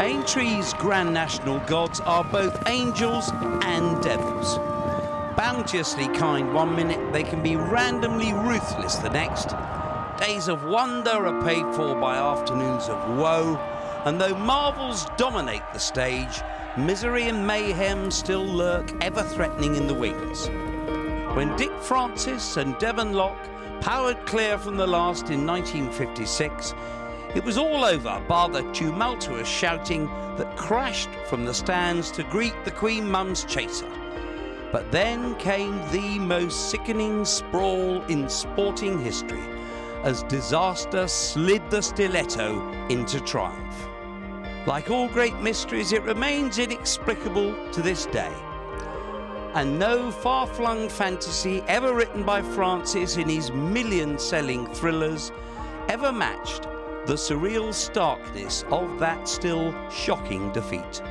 Aintree's Grand National gods are both angels and devils. Bounteously kind one minute, they can be randomly ruthless the next. Days of wonder are paid for by afternoons of woe, and though marvels dominate the stage, misery and mayhem still lurk ever threatening in the wings. When Dick Francis and Devon Locke powered clear from the last in 1956, it was all over bar the tumultuous shouting that crashed from the stands to greet the Queen Mum's chaser. But then came the most sickening sprawl in sporting history as disaster slid the stiletto into triumph. Like all great mysteries, it remains inexplicable to this day. And no far-flung fantasy ever written by Francis in his million-selling thrillers ever matched the surreal starkness of that still shocking defeat.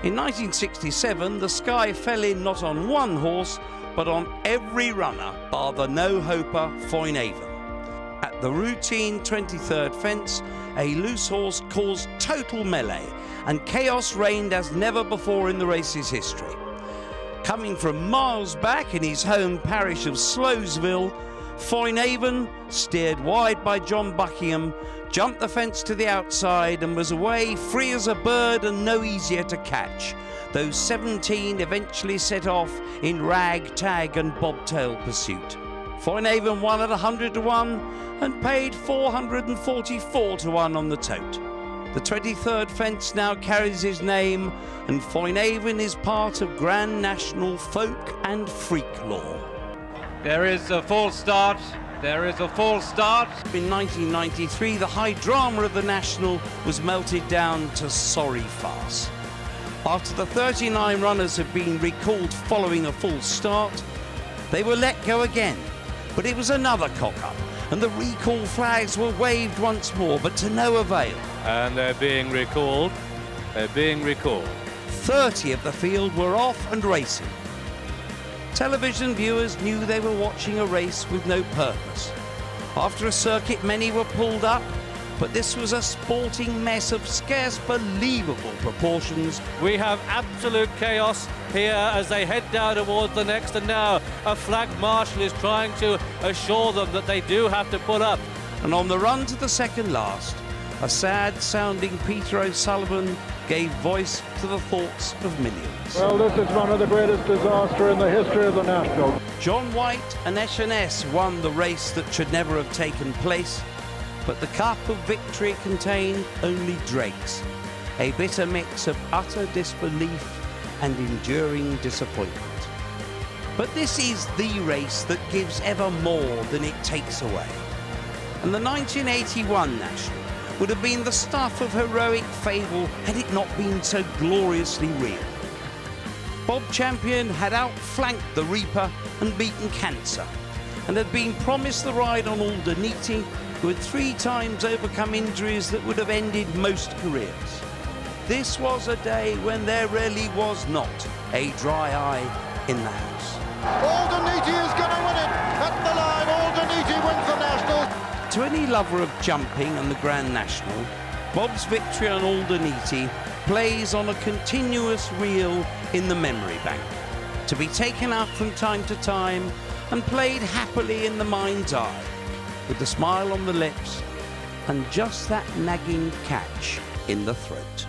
In 1967, the sky fell in not on one horse, but on every runner bar the no-hoper Foinaven. At the routine 23rd fence, a loose horse caused total melee, and chaos reigned as never before in the race's history. Coming from miles back in his home parish of Slowsville, Foinaven, steered wide by John Buckingham, jumped the fence to the outside and was away free as a bird and no easier to catch. Those 17 eventually set off in rag, tag and bobtail pursuit. Foinaven won at 100 to 1 and paid 444 to 1 on the tote. The 23rd fence now carries his name, and Foinaven is part of Grand National folk and freak lore. There is a false start. There is a false start. In 1993, the high drama of the National was melted down to sorry farce. After the 39 runners had been recalled following a false start, they were let go again. But it was another cock-up, and the recall flags were waved once more, but to no avail. And they're being recalled. They're being recalled. 30 of the field were off and racing. Television viewers knew they were watching a race with no purpose. After a circuit, many were pulled up, but this was a sporting mess of scarce believable proportions. We have absolute chaos here as they head down towards the next, and now a flag marshal is trying to assure them that they do have to pull up. And on the run to the second last, a sad-sounding Peter O'Sullivan gave voice to the thoughts of millions. Well, this is one of the greatest disasters in the history of the National. John White and S&S won the race that should never have taken place, but the cup of victory contained only dregs, a bitter mix of utter disbelief and enduring disappointment. But this is the race that gives ever more than it takes away. And the 1981 National would have been the stuff of heroic fable had it not been so gloriously real. Bob Champion had outflanked the Reaper and beaten Cancer, and had been promised the ride on Aldeniti, who had 3 times overcome injuries that would have ended most careers. This was a day when there really was not a dry eye in the house. Aldeniti is going to win it at the line. Aldeniti wins the National. To any lover of jumping and the Grand National, Bob's victory on Aldeniti plays on a continuous reel in the memory bank, to be taken out from time to time and played happily in the mind's eye, with a smile on the lips and just that nagging catch in the throat.